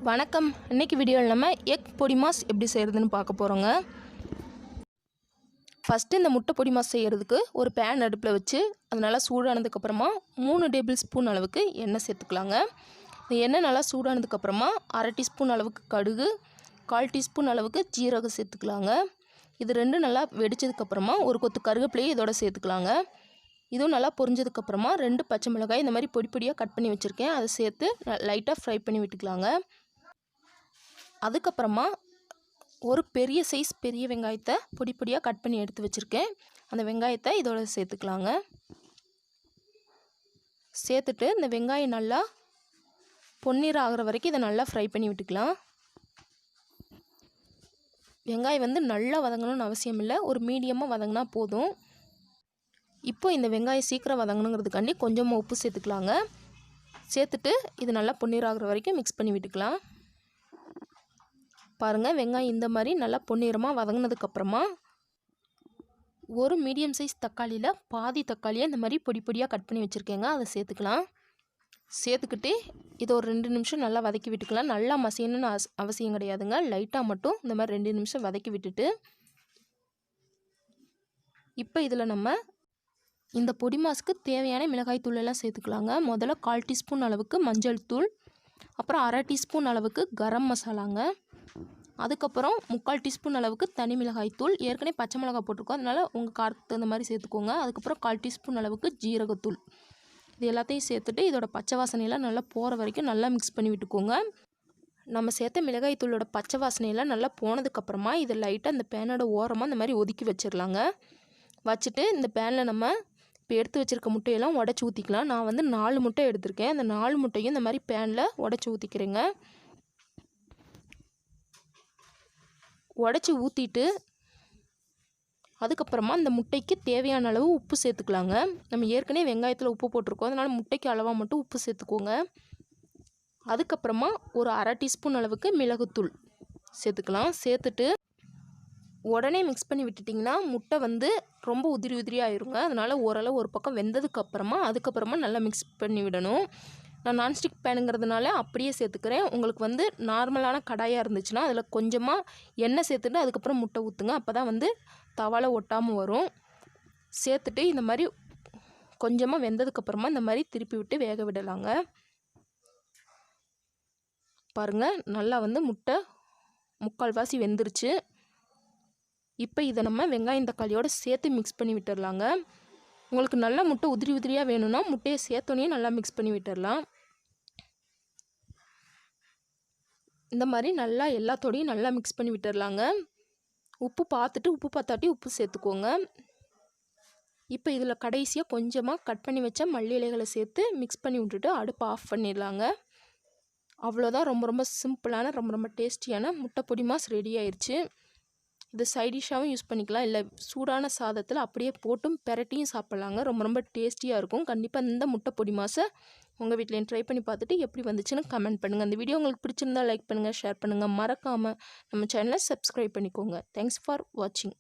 வணக்கம். இன்னைக்கு வீடியோவில் நம்ம எக் பொடி மாஸ் எப்படி செய்கிறதுன்னு பார்க்க போகிறோங்க. ஃபஸ்ட்டு இந்த முட்டை பொடி மாஸ் செய்கிறதுக்கு ஒரு பேன் அடுப்பில் வச்சு அது நல்லா சூடானதுக்கப்புறமா 3 டேபிள் ஸ்பூன் அளவுக்கு எண்ணெய் சேர்த்துக்கலாங்க. இந்த எண்ணெய் நல்லா சூடானதுக்கப்புறமா 1/2 டீஸ்பூன் அளவுக்கு கடுகு, 1/4 டீஸ்பூன் அளவுக்கு ஜீரகம் சேர்த்துக்கலாங்க. இது ரெண்டும் நல்லா வெடித்ததுக்கப்புறமா ஒரு கொத்து கருவேப்பிலையை இதோட சேர்த்துக்கலாங்க. இதுவும் நல்லா பொரிஞ்சதுக்கப்புறமா 2 பச்சை மிளகாய் இந்த மாதிரி பொடி பொடியாக கட் பண்ணி வச்சுருக்கேன், அதை சேர்த்து லைட்டாக ஃப்ரை பண்ணி விட்டுக்கலாங்க. அதுக்கப்புறமா ஒரு பெரிய சைஸ் பெரிய வெங்காயத்தை பொடி பொடியாக கட் பண்ணி எடுத்து வச்சுருக்கேன், அந்த வெங்காயத்தை இதோட சேர்த்துக்கலாங்க. சேர்த்துட்டு இந்த வெங்காயம் நல்லா பொன்னிறம் ஆகிற வரைக்கும் இதை நல்லா ஃப்ரை பண்ணி விட்டுக்கலாம். வெங்காயம் நல்லா வதங்கணும்னு அவசியம் இல்லை, ஒரு மீடியமாக வதங்கினா போதும். இப்போ இந்த வெங்காயம் சீக்கிரம் வதங்கணுங்கிறதுக்காண்டி கொஞ்சமாக உப்பு சேர்த்துக்கலாங்க. சேர்த்துட்டு இது நல்லா பொன்னிறம் ஆகிற வரைக்கும் மிக்ஸ் பண்ணி விட்டுக்கலாம். பாருங்கள், வெங்காயம் இந்த மாதிரி நல்லா பொன்னிறமாக வதங்கினதுக்கப்புறமா ஒரு மீடியம் சைஸ் தக்காளியில் பாதி தக்காளியை இந்த மாதிரி பொடி பொடியாக கட் பண்ணி வச்சுருக்கேங்க, அதை சேர்த்துக்கலாம். சேர்த்துக்கிட்டு இதை ஒரு 2 நிமிஷம் நல்லா வதக்கி விட்டுக்கலாம். நல்லா மசியணும்னு அவசியம் கிடையாதுங்க, லைட்டாக மட்டும் இந்த மாதிரி 2 நிமிஷம் வதக்கி விட்டுட்டு இப்போ இதில் நம்ம இந்த பொடி மாஸுக்கு தேவையான மிளகாய் தூள் எல்லாம் சேர்த்துக்கலாங்க. முதல்ல 1/4 டீஸ்பூன் அளவுக்கு மஞ்சள் தூள், அப்புறம் 1/2 டீஸ்பூன் அளவுக்கு கரம் மசாலாங்க, அதுக்கப்புறம் 3/4 டீஸ்பூன் அளவுக்கு தனி மிளகாய் தூள். ஏற்கனவே பச்சை மிளகாய் போட்டிருக்கோம், அதனால் உங்கள் காரத்துக்கு தகுந்த மாதிரி சேர்த்துக்கோங்க. அதுக்கப்புறம் 1/4 டீஸ்பூன் அளவுக்கு ஜீரகத்தூள். இது எல்லாத்தையும் சேர்த்துட்டு இதோட பச்சை வாசனையெல்லாம் நல்லா போகிற வரைக்கும் நல்லா மிக்ஸ் பண்ணி விட்டுக்கோங்க. நம்ம சேர்த்த மிளகாய் தூளோட பச்சை வாசனையெல்லாம் நல்லா போனதுக்கப்புறமா இதை லைட்டாக இந்த பேனோட ஓரமாக இந்த மாதிரி ஒதுக்கி வச்சிடலாங்க. வச்சுட்டு இந்த பேனில் நம்ம இப்போ எடுத்து வச்சுருக்க முட்டையெல்லாம் உடச்சி ஊற்றிக்கலாம். நான் 4 முட்டை எடுத்திருக்கேன், அந்த 4 முட்டையும் இந்த மாதிரி பேனில் உடச்சி ஊற்றிக்கிறேங்க. உடச்சி ஊற்றிட்டு அதுக்கப்புறமா இந்த முட்டைக்கு தேவையான அளவு உப்பு சேர்த்துக்கலாங்க. நம்ம ஏற்கனவே வெங்காயத்தில் உப்பு போட்டிருக்கோம், அதனால் முட்டைக்கு அளவாக மட்டும் உப்பு சேர்த்துக்கோங்க. அதுக்கப்புறமா ஒரு 1/2 டீஸ்பூன் அளவுக்கு மிளகுத்தூள் சேர்த்துக்கலாம். சேர்த்துட்டு உடனே மிக்ஸ் பண்ணி விட்டுட்டிங்கன்னா முட்டை ரொம்ப உதிரி உதிரியாக ஆயிருங்க. அதனால் ஓரளவு ஒரு பக்கம் வெந்ததுக்கப்புறமா அதுக்கப்புறமா நல்லா மிக்ஸ் பண்ணி விடணும். நான் நான்ஸ்டிக் பேனுங்கிறதுனால அப்படியே சேர்த்துக்கிறேன். உங்களுக்கு நார்மலான கடாயாக இருந்துச்சுன்னா அதில் கொஞ்சமாக எண்ணெய் சேர்த்துட்டு அதுக்கப்புறம் முட்டை ஊற்றுங்க, அப்போ தான் தவால ஒட்டாமல் வரும். சேர்த்துட்டு இந்த மாதிரி கொஞ்சமாக வெந்ததுக்கப்புறமா இந்த மாதிரி திருப்பி விட்டு வேக விடலாங்க. பாருங்கள், நல்லா முட்டை 3/4 வாசி வெந்துருச்சு. இப்போ இதை நம்ம வெங்காயம் தக்காளியோடு சேர்த்து மிக்ஸ் பண்ணி விட்டுடலாங்க. உங்களுக்கு நல்லா முட்டை உதிரி உதிரியாக வேணும்னா முட்டையை சேர்த்தோன்னே நல்லா மிக்ஸ் பண்ணி விட்டுடலாம். இந்த மாதிரி நல்லா எல்லாத்தோடையும் நல்லா மிக்ஸ் பண்ணி விட்டுடலாங்க. உப்பு பார்த்துட்டு உப்பு பார்த்தாட்டி உப்பு சேர்த்துக்கோங்க. இப்போ இதில் கடைசியாக கொஞ்சமாக கட் பண்ணி வச்ச மல்லி இலைகளை சேர்த்து மிக்ஸ் பண்ணி விட்டுட்டு அடுப்பை ஆஃப் பண்ணிடலாங்க. அவ்வளோதான், ரொம்ப ரொம்ப சிம்பிளான ரொம்ப ரொம்ப டேஸ்டியான முட்டை பொடி மாஸ் ரெடி ஆயிடுச்சு. இது சைடிஷாகவும் யூஸ் பண்ணிக்கலாம், இல்லை சூடான சாதத்தில் அப்படியே போட்டும் பெரட்டியும் சாப்பிட்லாங்க. ரொம்ப ரொம்ப டேஸ்டியாக இருக்கும். கண்டிப்பாக இந்த முட்டை பொடி மாஸை உங்கள் வீட்டில் ட்ரை பண்ணி பார்த்துட்டு எப்படி வந்துச்சுன்னு கமெண்ட் பண்ணுங்கள். இந்த வீடியோ உங்களுக்கு பிடிச்சிருந்தா லைக் பண்ணுங்கள், ஷேர் பண்ணுங்கள், மறக்காமல் நம்ம சேனலை சப்ஸ்கிரைப் பண்ணிக்கோங்க. தேங்க்ஸ் ஃபார் வாட்சிங்.